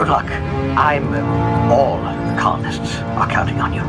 Good luck. All the colonists are counting on you.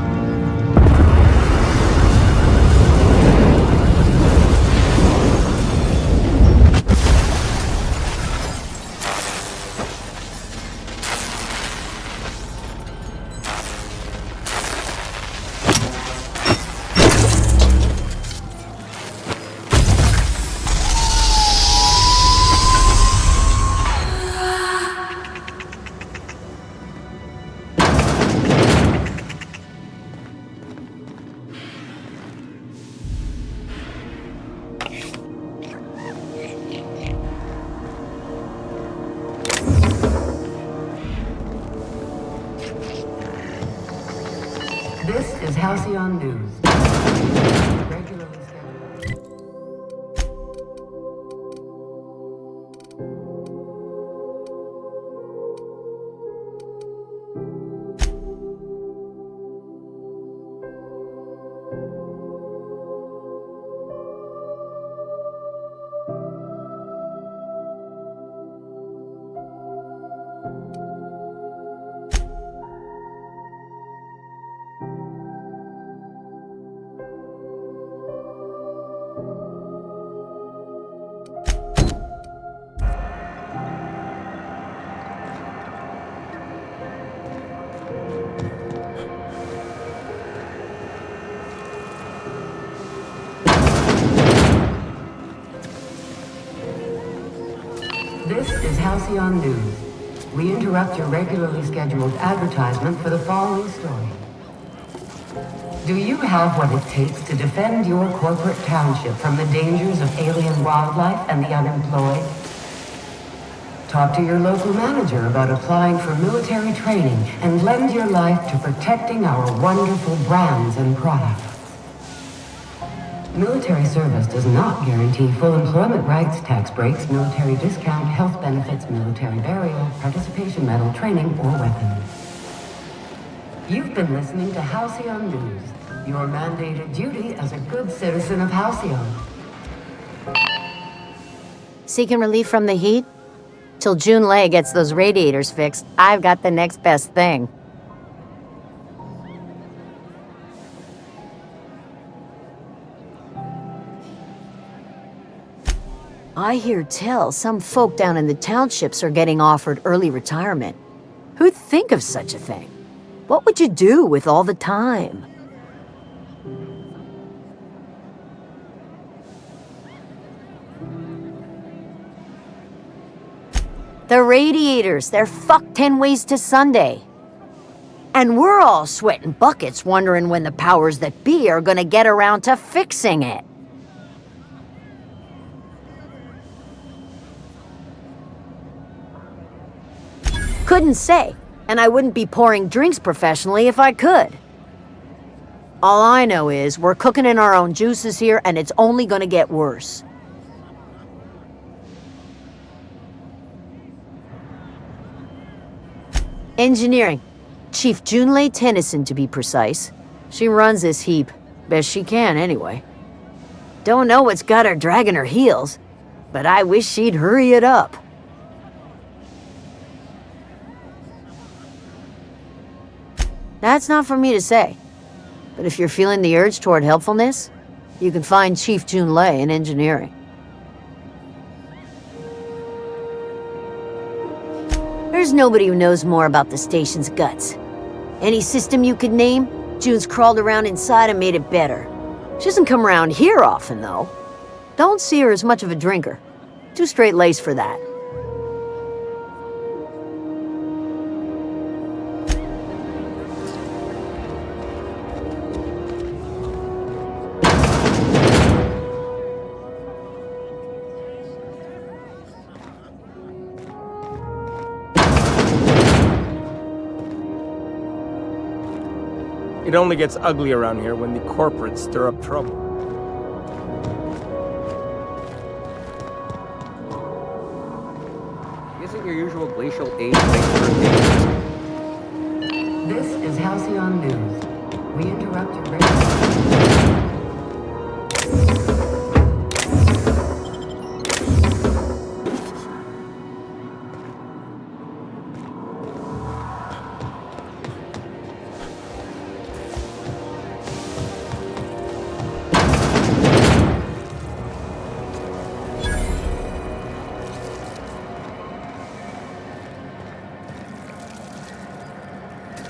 This is Halcyon News. Regularly scheduled. This is Halcyon News. We interrupt your regularly scheduled advertisement for the following story. Do you have what it takes to defend your corporate township from the dangers of alien wildlife and the unemployed? Talk to your local manager about applying for military training and lend your life to protecting our wonderful brands and products. Military service does not guarantee full employment rights, tax breaks, military discount, health benefits, military burial, participation medal, training, or weapons. You've been listening to Halcyon News, your mandated duty as a good citizen of Halcyon. Seeking relief from the heat? Till June Lay gets those radiators fixed, I've got the next best thing. I hear tell some folk down in the townships are getting offered early retirement. Who'd think of such a thing? What would you do with all the time? The radiators, they're fucked 10 ways to Sunday. And we're all sweating buckets wondering when the powers that be are gonna get around to fixing it. Couldn't say, and I wouldn't be pouring drinks professionally if I could. All I know is we're cooking in our own juices here, and it's only gonna get worse. Engineering. Chief Junlei Tennyson, to be precise. She runs this heap. Best she can, anyway. Don't know what's got her dragging her heels, but I wish she'd hurry it up. That's not for me to say, but if you're feeling the urge toward helpfulness, you can find Chief Junlei in engineering. There's nobody who knows more about the station's guts. Any system you could name, June's crawled around inside and made it better. She doesn't come around here often, though. Don't see her as much of a drinker. Too straight-laced for that. It only gets ugly around here when the corporates stir up trouble. Isn't your usual glacial age birthday? This is Halcyon News. We interrupt your regular...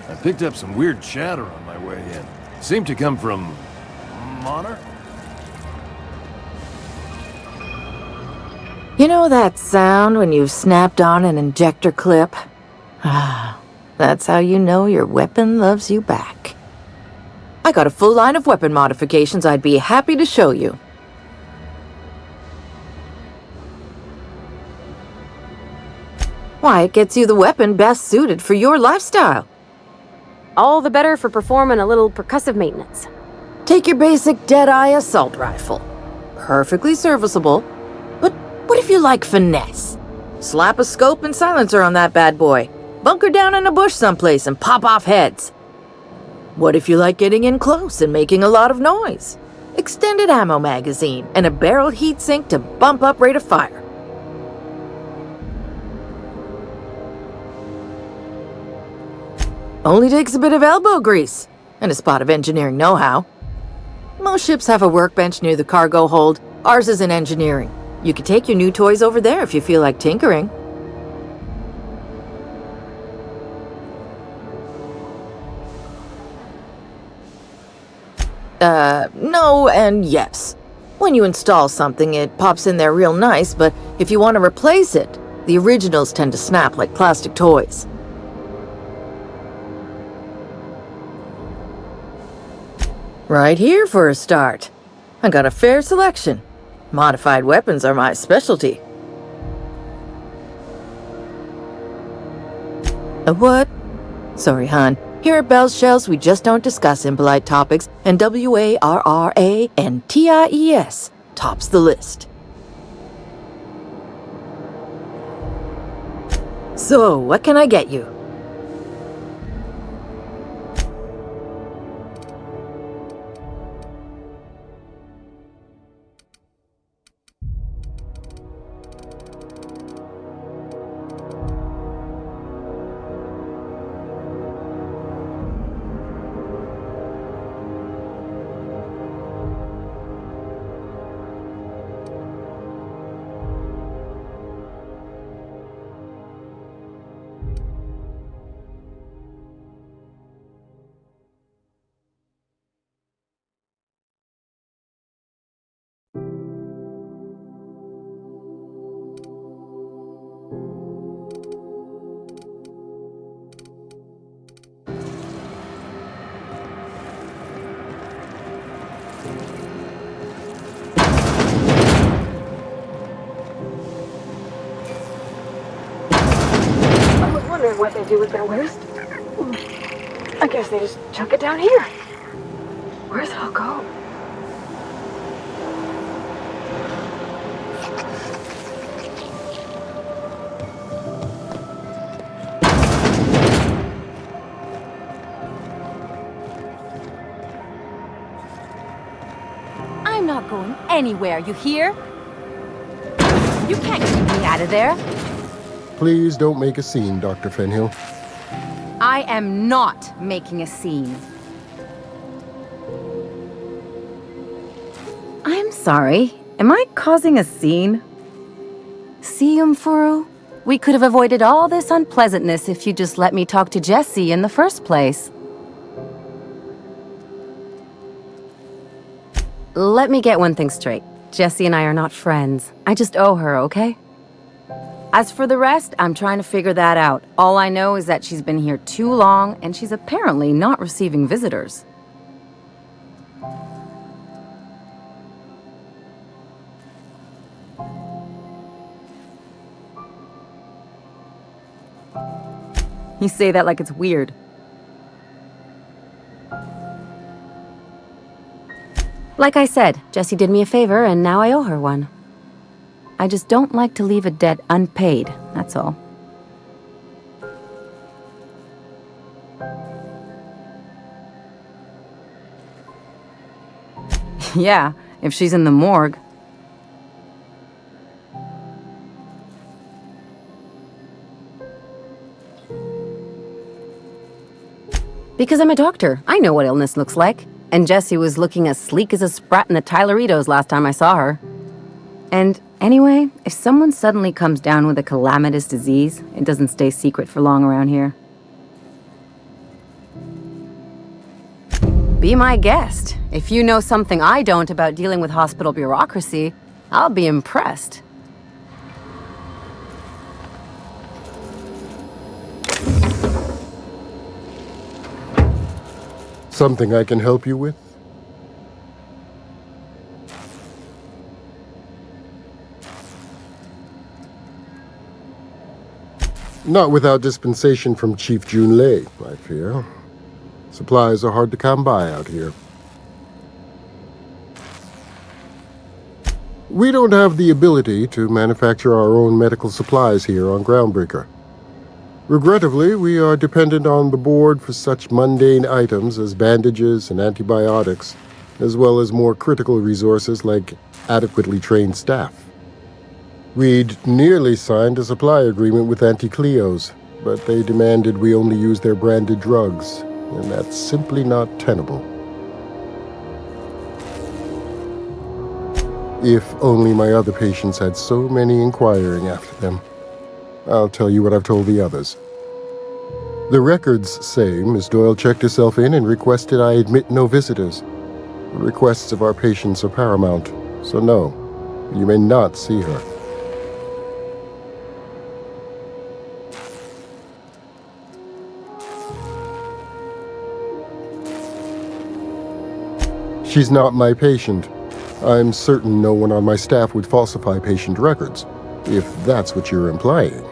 I picked up some weird chatter on my way in. Seemed to come from... Monarch? You know that sound when you've snapped on an injector clip? Ah, that's how you know your weapon loves you back. I got a full line of weapon modifications I'd be happy to show you. Why, it gets you the weapon best suited for your lifestyle. All the better for performing a little percussive maintenance. Take your basic Deadeye assault rifle. Perfectly serviceable. But what if you like finesse? Slap a scope and silencer on that bad boy. Bunker down in a bush someplace and pop off heads. What if you like getting in close and making a lot of noise? Extended ammo magazine and a barrel heatsink to bump up rate of fire. Only takes a bit of elbow grease and a spot of engineering know-how. Most ships have a workbench near the cargo hold. Ours is in engineering. You could take your new toys over there if you feel like tinkering. No and yes. When you install something, it pops in there real nice, but if you want to replace it, the originals tend to snap like plastic toys. Right here for a start. I got a fair selection. Modified weapons are my specialty. A what? Sorry, hon. Here at Bell's Shells, we just don't discuss impolite topics, and WARRANTIES tops the list. So, what can I get you? What they do with their waste? I guess they just chuck it down here. Where's it all go? I'm not going anywhere, you hear? You can't keep me out of there. Please don't make a scene, Dr. Fenhill. I am not making a scene. I'm sorry. Am I causing a scene? See, Umfuru? We could have avoided all this unpleasantness if you just let me talk to Jessie in the first place. Let me get one thing straight. Jessie and I are not friends. I just owe her, okay? As for the rest, I'm trying to figure that out. All I know is that she's been here too long, and she's apparently not receiving visitors. You say that like it's weird. Like I said, Jessie did me a favor, and now I owe her one. I just don't like to leave a debt unpaid, that's all. Yeah, if she's in the morgue. Because I'm a doctor, I know what illness looks like. And Jessie was looking as sleek as a sprat in the Tyleritos last time I saw her. And anyway, if someone suddenly comes down with a calamitous disease, it doesn't stay secret for long around here. Be my guest. If you know something I don't about dealing with hospital bureaucracy, I'll be impressed. Something I can help you with? Not without dispensation from Chief Junlei, I fear. Supplies are hard to come by out here. We don't have the ability to manufacture our own medical supplies here on Groundbreaker. Regrettably, we are dependent on the board for such mundane items as bandages and antibiotics, as well as more critical resources like adequately trained staff. We'd nearly signed a supply agreement with Anti-Cleos, but they demanded we only use their branded drugs, and that's simply not tenable. If only my other patients had so many inquiring after them. I'll tell you what I've told the others. The records say Miss Doyle checked herself in and requested I admit no visitors. The requests of our patients are paramount, so no, you may not see her. She's not my patient. I'm certain no one on my staff would falsify patient records, if that's what you're implying.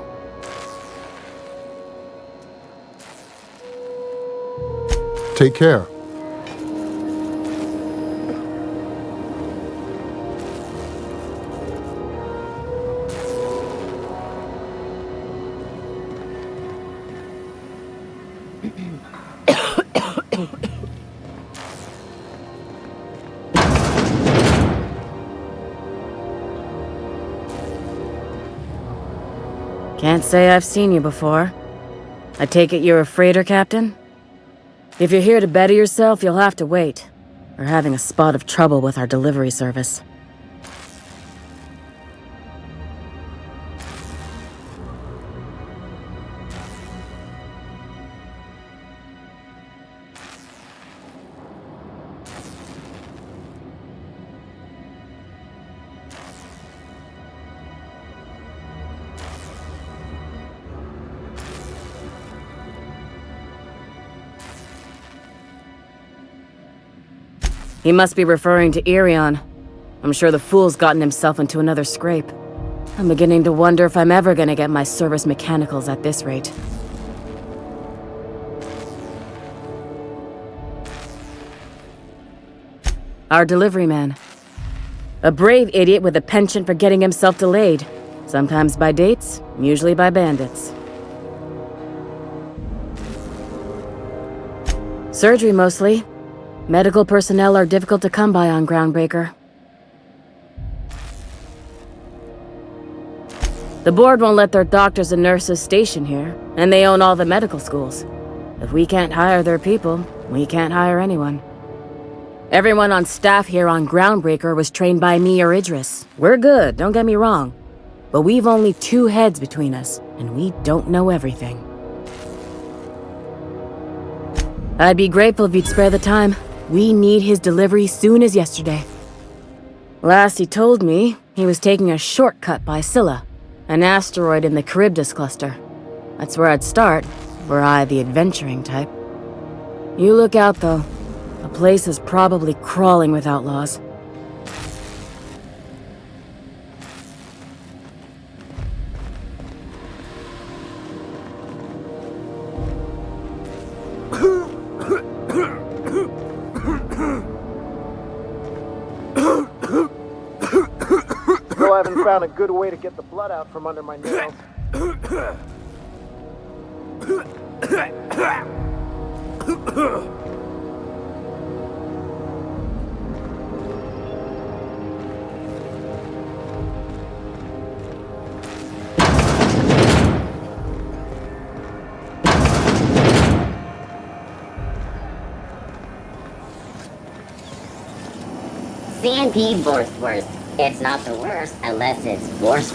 Take care. Can't say I've seen you before. I take it you're a freighter captain? If you're here to better yourself, you'll have to wait. We're having a spot of trouble with our delivery service. He must be referring to Irion. I'm sure the fool's gotten himself into another scrape. I'm beginning to wonder if I'm ever gonna get my service mechanicals at this rate. Our delivery man. A brave idiot with a penchant for getting himself delayed. Sometimes by dates, usually by bandits. Surgery mostly. Medical personnel are difficult to come by on Groundbreaker. The board won't let their doctors and nurses station here, and they own all the medical schools. If we can't hire their people, we can't hire anyone. Everyone on staff here on Groundbreaker was trained by me or Idris. We're good, don't get me wrong. But we've only 2 heads between us, and we don't know everything. I'd be grateful if you'd spare the time. We need his delivery soon as yesterday. Last he told me, he was taking a shortcut by Scylla, an asteroid in the Charybdis cluster. That's where I'd start, were I the adventuring type. You look out, though. The place is probably crawling with outlaws. I haven't found a good way to get the blood out from under my nails. CNP worst. It's not the worst unless it's worst.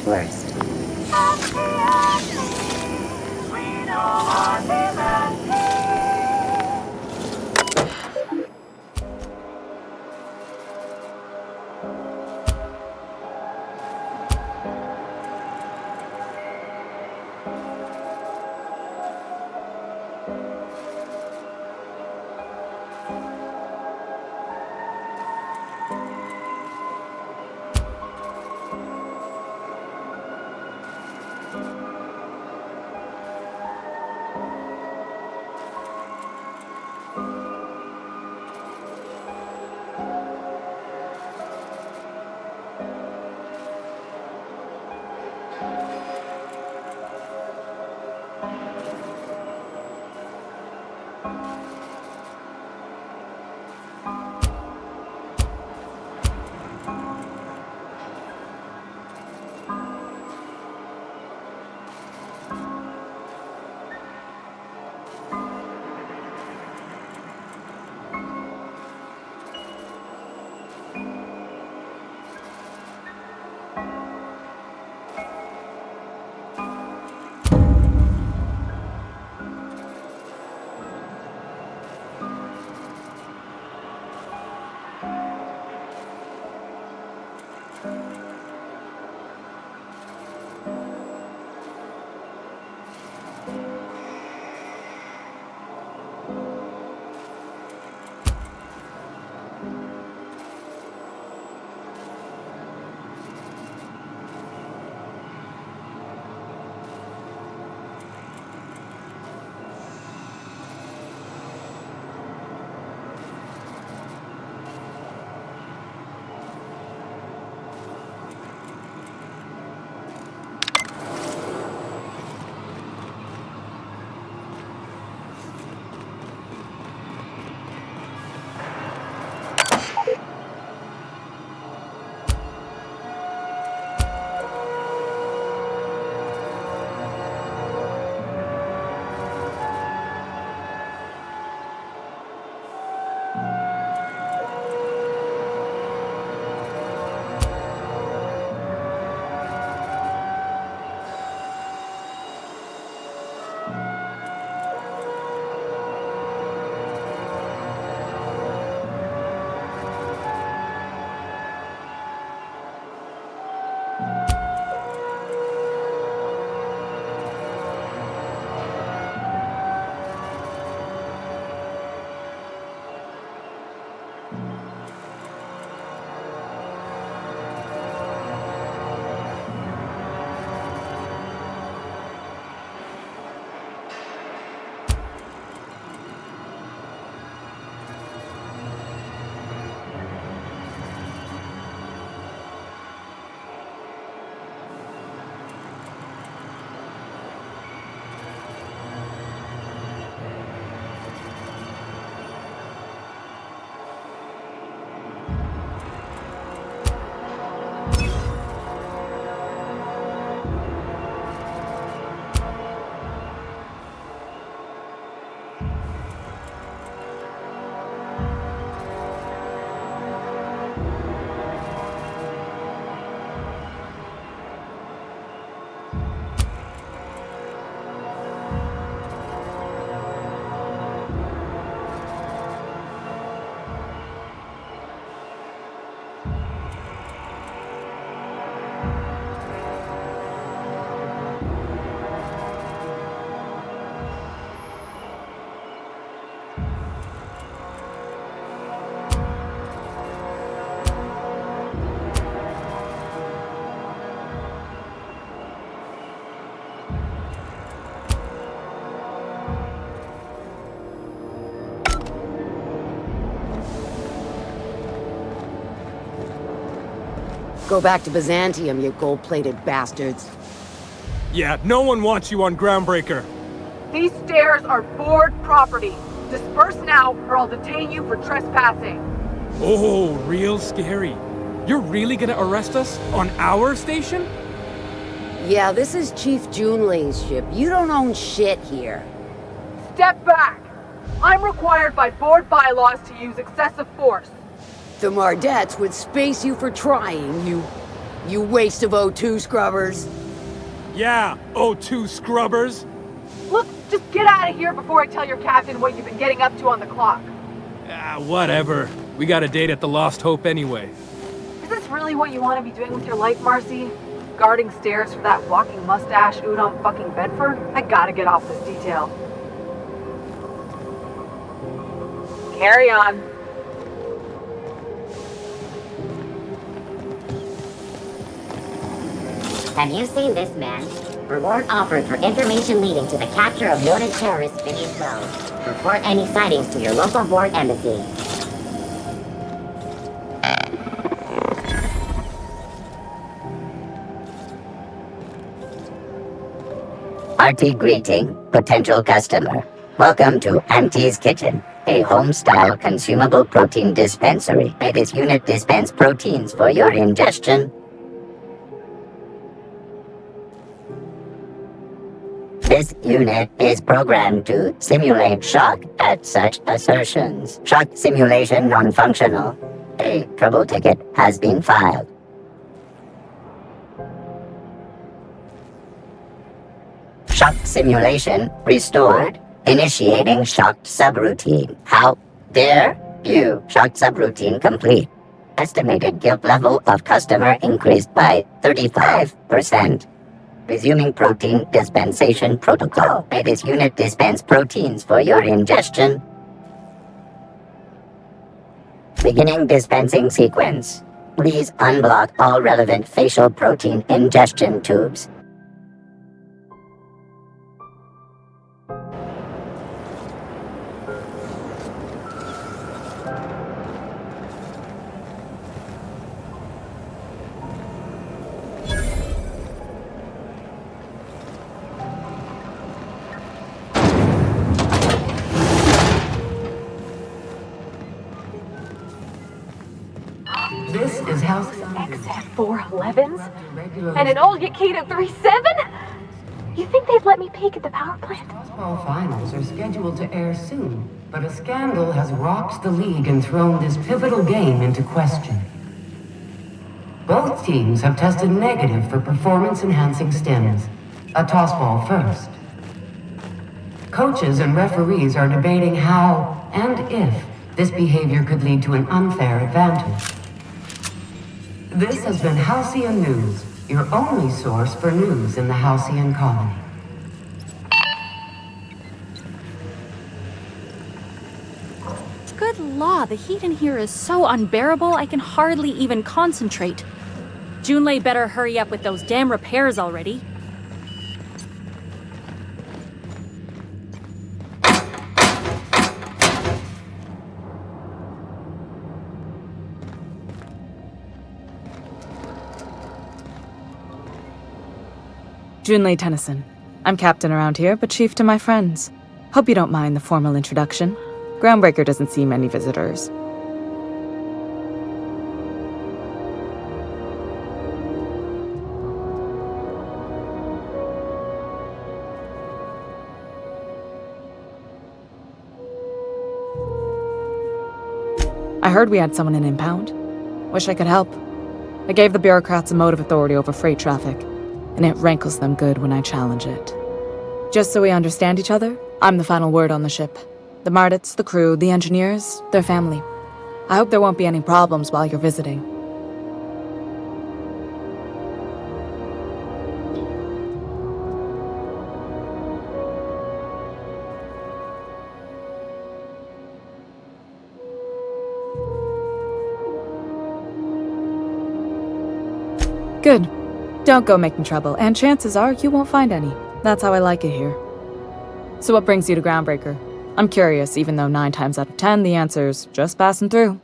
Go back to Byzantium, you gold-plated bastards. Yeah, no one wants you on Groundbreaker. These stairs are board property. Disperse now, or I'll detain you for trespassing. Oh, real scary. You're really gonna arrest us on our station? Yeah, this is Chief Junlei's ship. You don't own shit here. Step back! I'm required by board bylaws to use excessive force. The Mardettes would space you for trying, you waste of O2 scrubbers. Yeah, O2 scrubbers. Look, just get out of here before I tell your captain what you've been getting up to on the clock. Whatever. We got a date at the Lost Hope anyway. Is this really what you want to be doing with your life, Marcy? Guarding stairs for that walking mustache Udon fucking Bedford? I gotta get off this detail. Carry on. Have you seen this man? Reward offered for information leading to the capture of noted terrorists beneath low. Report any sightings to your local board embassy. Hearty greeting, potential customer. Welcome to Auntie's Kitchen, a home-style consumable protein dispensary. May this unit dispense proteins for your ingestion. This unit is programmed to simulate shock at such assertions. Shock simulation non-functional. A trouble ticket has been filed. Shock simulation restored. Initiating shocked subroutine. How dare you? Shocked subroutine complete. Estimated guilt level of customer increased by 35%. Resuming protein dispensation protocol. May this unit dispense proteins for your ingestion. Beginning dispensing sequence. Please unblock all relevant facial protein ingestion tubes. This is House XF411s? And an old Yakita 37? You think they'd let me peek at the power plant? Baseball finals are scheduled to air soon, but a scandal has rocked the league and thrown this pivotal game into question. Both teams have tested negative for performance-enhancing stims. A tossball first. Coaches and referees are debating how and if this behavior could lead to an unfair advantage. This has been Halcyon News, your only source for news in the Halcyon colony. Good law, the heat in here is so unbearable I can hardly even concentrate. Junlei better hurry up with those damn repairs already. Junlei Tennyson. I'm captain around here, but chief to my friends. Hope you don't mind the formal introduction. Groundbreaker doesn't see many visitors. I heard we had someone in impound. Wish I could help. I gave the bureaucrats a motive authority over freight traffic, and it rankles them good when I challenge it. Just so we understand each other, I'm the final word on the ship. The Mardits, the crew, the engineers, their family. I hope there won't be any problems while you're visiting. Good. Don't go making trouble, and chances are you won't find any. That's how I like it here. So what brings you to Groundbreaker? I'm curious, even though 9 times out of 10 the answer's just passing through.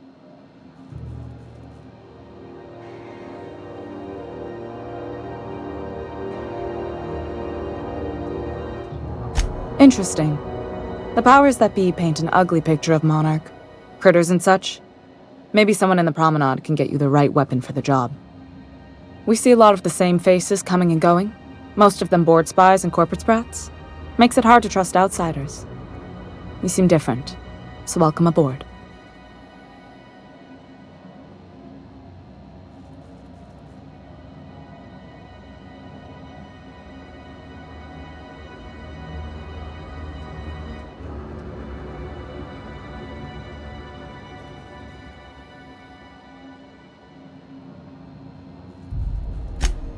Interesting. The powers that be paint an ugly picture of Monarch. Critters and such. Maybe someone in the promenade can get you the right weapon for the job. We see a lot of the same faces coming and going, most of them board spies and corporate sprats. Makes it hard to trust outsiders. You seem different, so welcome aboard.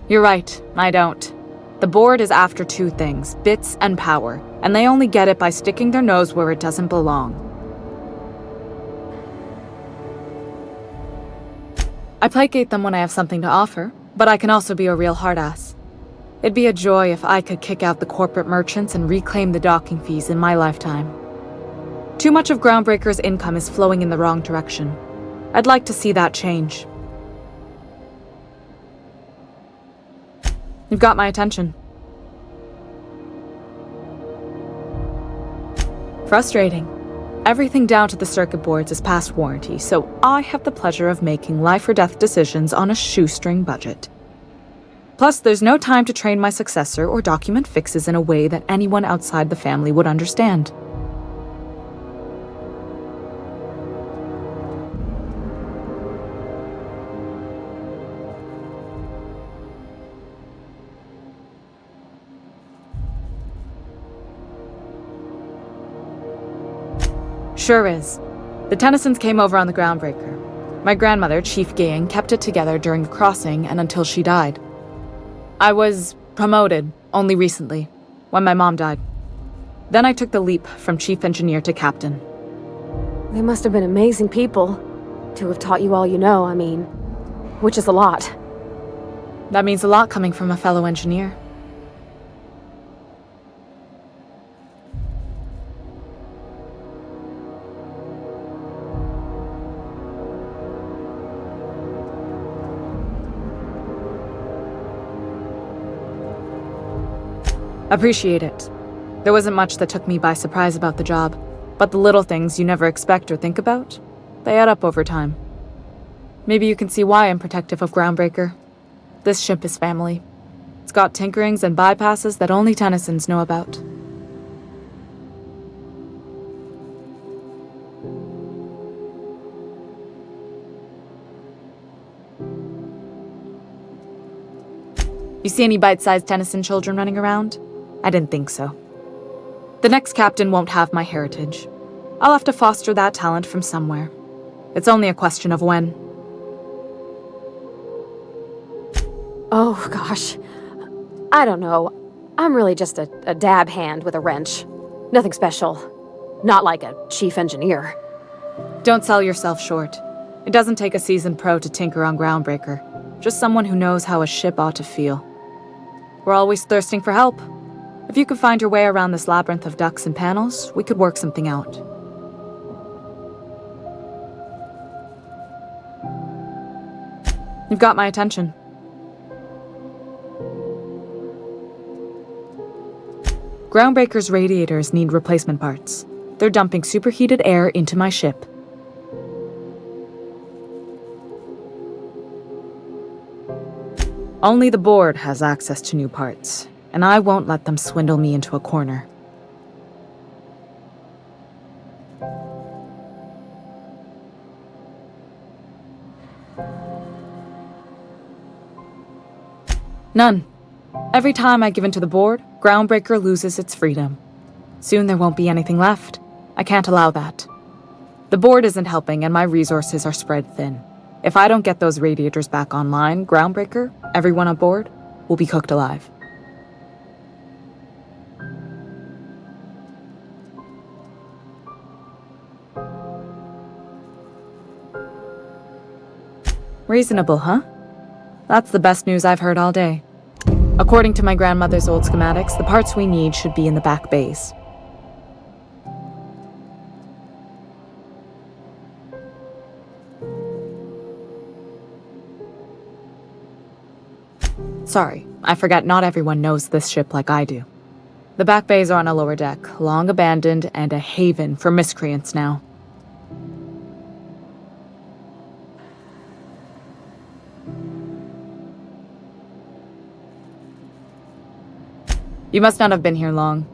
You're right, I don't. The board is after 2 things, bits and power, and they only get it by sticking their nose where it doesn't belong. I placate them when I have something to offer, but I can also be a real hard ass. It'd be a joy if I could kick out the corporate merchants and reclaim the docking fees in my lifetime. Too much of Groundbreaker's income is flowing in the wrong direction. I'd like to see that change. You've got my attention. Frustrating. Everything down to the circuit boards is past warranty, so I have the pleasure of making life or death decisions on a shoestring budget. Plus, there's no time to train my successor or document fixes in a way that anyone outside the family would understand. Sure is. The Tennysons came over on the Groundbreaker. My grandmother, Chief Gaying, kept it together during the crossing and until she died. I was promoted only recently, when my mom died. Then I took the leap from chief engineer to captain. They must have been amazing people to have taught you all you know, I mean, which is a lot. That means a lot coming from a fellow engineer. Appreciate it. There wasn't much that took me by surprise about the job, but the little things you never expect or think about, they add up over time. Maybe you can see why I'm protective of Groundbreaker. This ship is family. It's got tinkerings and bypasses that only Tennysons know about. You see any bite-sized Tennyson children running around? I didn't think so. The next captain won't have my heritage. I'll have to foster that talent from somewhere. It's only a question of when. Oh, gosh. I don't know. I'm really just a dab hand with a wrench. Nothing special. Not like a chief engineer. Don't sell yourself short. It doesn't take a seasoned pro to tinker on Groundbreaker. Just someone who knows how a ship ought to feel. We're always thirsting for help. If you could find your way around this labyrinth of ducts and panels, we could work something out. You've got my attention. Groundbreaker's radiators need replacement parts. They're dumping superheated air into my ship. Only the board has access to new parts, and I won't let them swindle me into a corner. None. Every time I give in to the board, Groundbreaker loses its freedom. Soon there won't be anything left. I can't allow that. The board isn't helping and my resources are spread thin. If I don't get those radiators back online, Groundbreaker, everyone on board, will be cooked alive. Reasonable, huh? That's the best news I've heard all day. According to my grandmother's old schematics, the parts we need should be in the back bays. Sorry, I forget not everyone knows this ship like I do. The back bays are on a lower deck, long abandoned and a haven for miscreants now. You must not have been here long.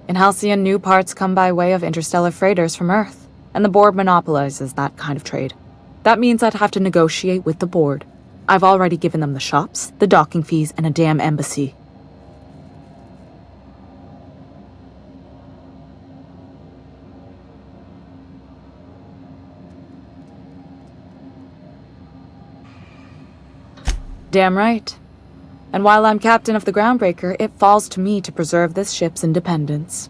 In Halcyon, new parts come by way of interstellar freighters from Earth, and the board monopolizes that kind of trade. That means I'd have to negotiate with the board. I've already given them the shops, the docking fees, and a damn embassy. Damn right. And while I'm captain of the Groundbreaker, it falls to me to preserve this ship's independence.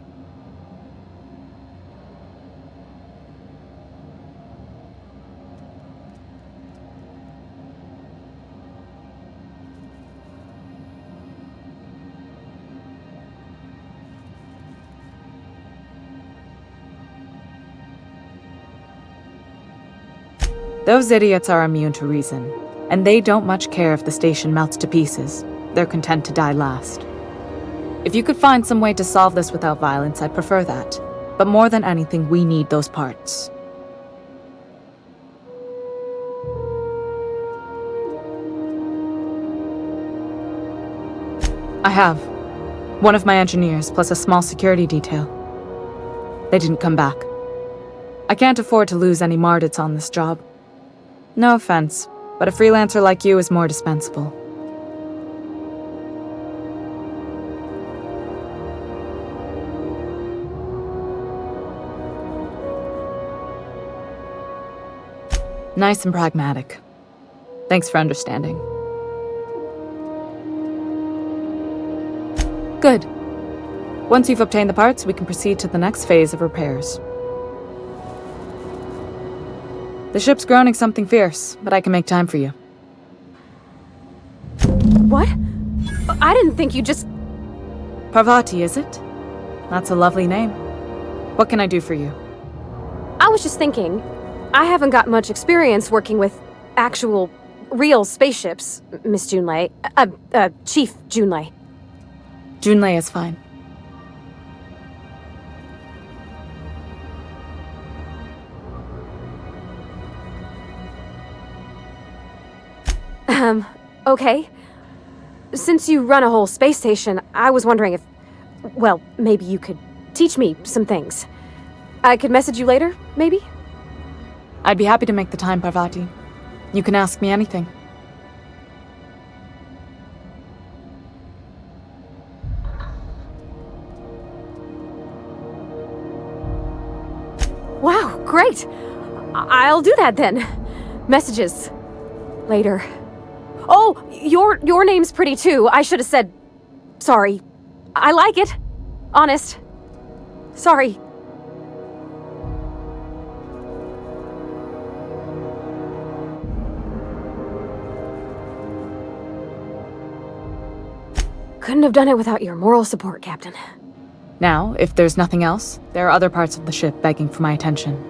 Those idiots are immune to reason, and they don't much care if the station melts to pieces. They're content to die last. If you could find some way to solve this without violence, I'd prefer that. But more than anything, we need those parts. I have. One of my engineers, plus a small security detail. They didn't come back. I can't afford to lose any Mardits on this job. No offense, but a freelancer like you is more dispensable. Nice and pragmatic. Thanks for understanding. Good. Once you've obtained the parts, we can proceed to the next phase of repairs. The ship's groaning something fierce, but I can make time for you. What? I didn't think you just... Parvati, is it? That's a lovely name. What can I do for you? I was just thinking, I haven't got much experience working with actual, real spaceships, Miss Junlei. Chief Junlei. Junlei is fine. Okay. Since you run a whole space station, I was wondering if... Well, maybe you could teach me some things. I could message you later, maybe? I'd be happy to make the time, Parvati. You can ask me anything. Wow, great! I'll do that then. Messages. Later. Oh, your name's pretty too. I should have said... Sorry. I like it. Honest. Sorry. Couldn't have done it without your moral support, Captain. Now, if there's nothing else, there are other parts of the ship begging for my attention.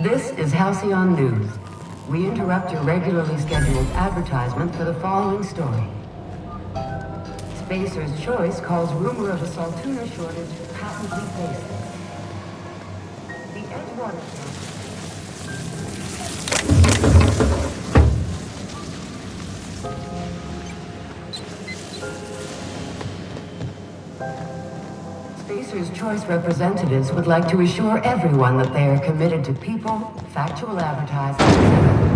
This is Halcyon News. We interrupt your regularly scheduled advertisement for the following story. Spacer's Choice calls rumor of a Saltuna shortage patently baseless. The Edgewater... Spacer's Choice representatives would like to assure everyone that they are committed to people, factual advertising.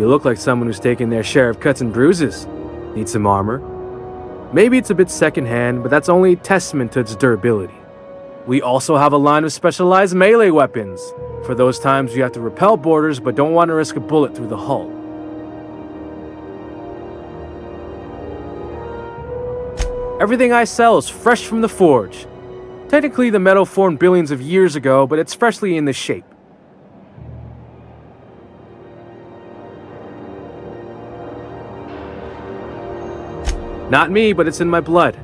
You look like someone who's taken their share of cuts and bruises. Need some armor? Maybe it's a bit secondhand, but that's only a testament to its durability. We also have a line of specialized melee weapons, for those times you have to repel boarders but don't want to risk a bullet through the hull. Everything I sell is fresh from the forge. Technically, the metal formed billions of years ago, but it's freshly in this shape. Not me, but it's in my blood.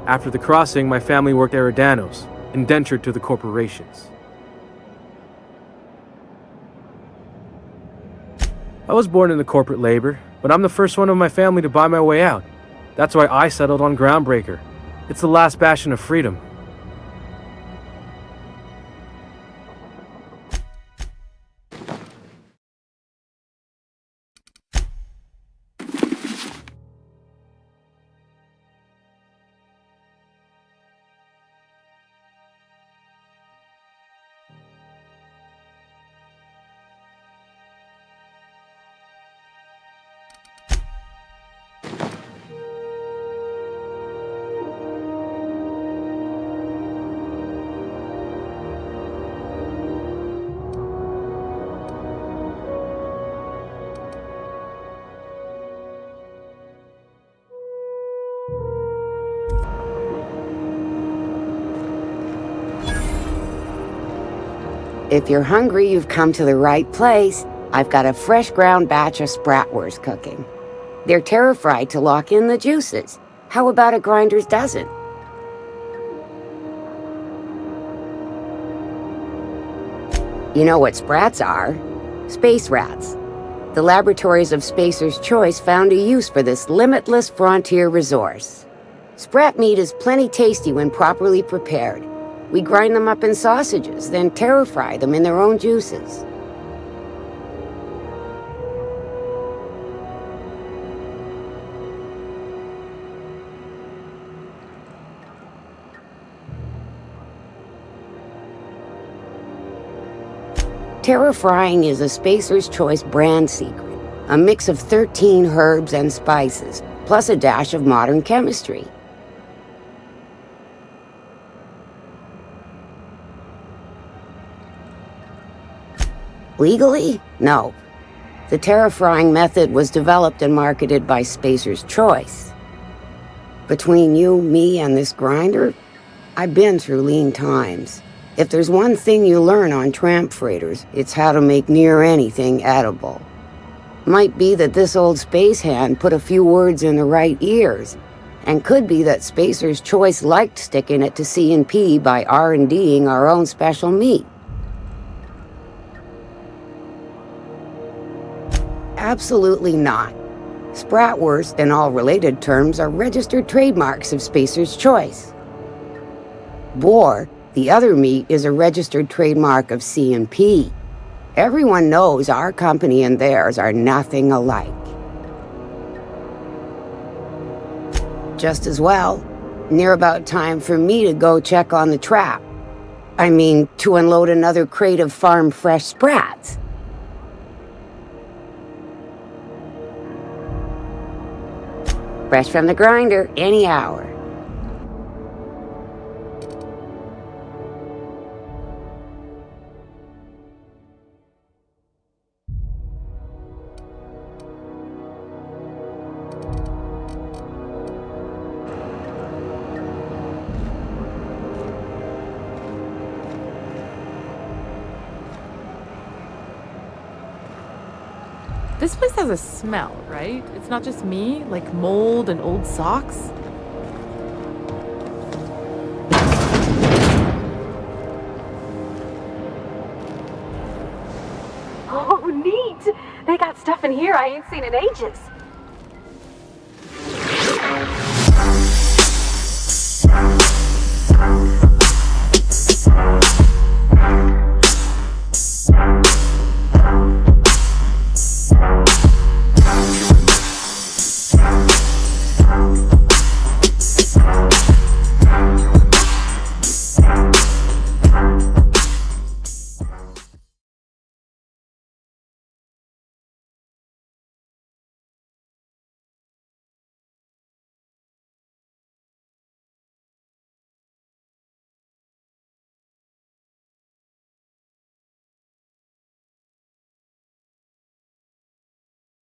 After the crossing, my family worked Eridanos, indentured to the corporations. I was born into corporate labor, but I'm the first one of my family to buy my way out. That's why I settled on Groundbreaker. It's the last bastion of freedom. If you're hungry, you've come to the right place. I've got a fresh ground batch of spratwurst cooking. They're terra-fried to lock in the juices. How about a grinder's dozen? You know what sprats are? Space rats. The laboratories of Spacer's Choice found a use for this limitless frontier resource. Sprat meat is plenty tasty when properly prepared. We grind them up in sausages, then terra-fry them in their own juices. Terra-frying is a Spacer's Choice brand secret, a mix of 13 herbs and spices, plus a dash of modern chemistry. Legally? No. The terra-frying method was developed and marketed by Spacer's Choice. Between you, me, and this grinder, I've been through lean times. If there's one thing you learn on tramp freighters, it's how to make near anything edible. Might be that this old space hand put a few words in the right ears, and could be that Spacer's Choice liked sticking it to C&P by R&Ding our own special meat. Absolutely not. Spratwurst and all related terms are registered trademarks of Spacer's Choice. Boar, the other meat, is a registered trademark of C&P. Everyone knows our company and theirs are nothing alike. Just as well, near about time for me to go check on the trap. I mean, to unload another crate of farm-fresh sprats. Fresh from the grinder, any hour. This place has a smell, right? It's not just me, like mold and old socks. Oh, neat! They got stuff in here I ain't seen in ages.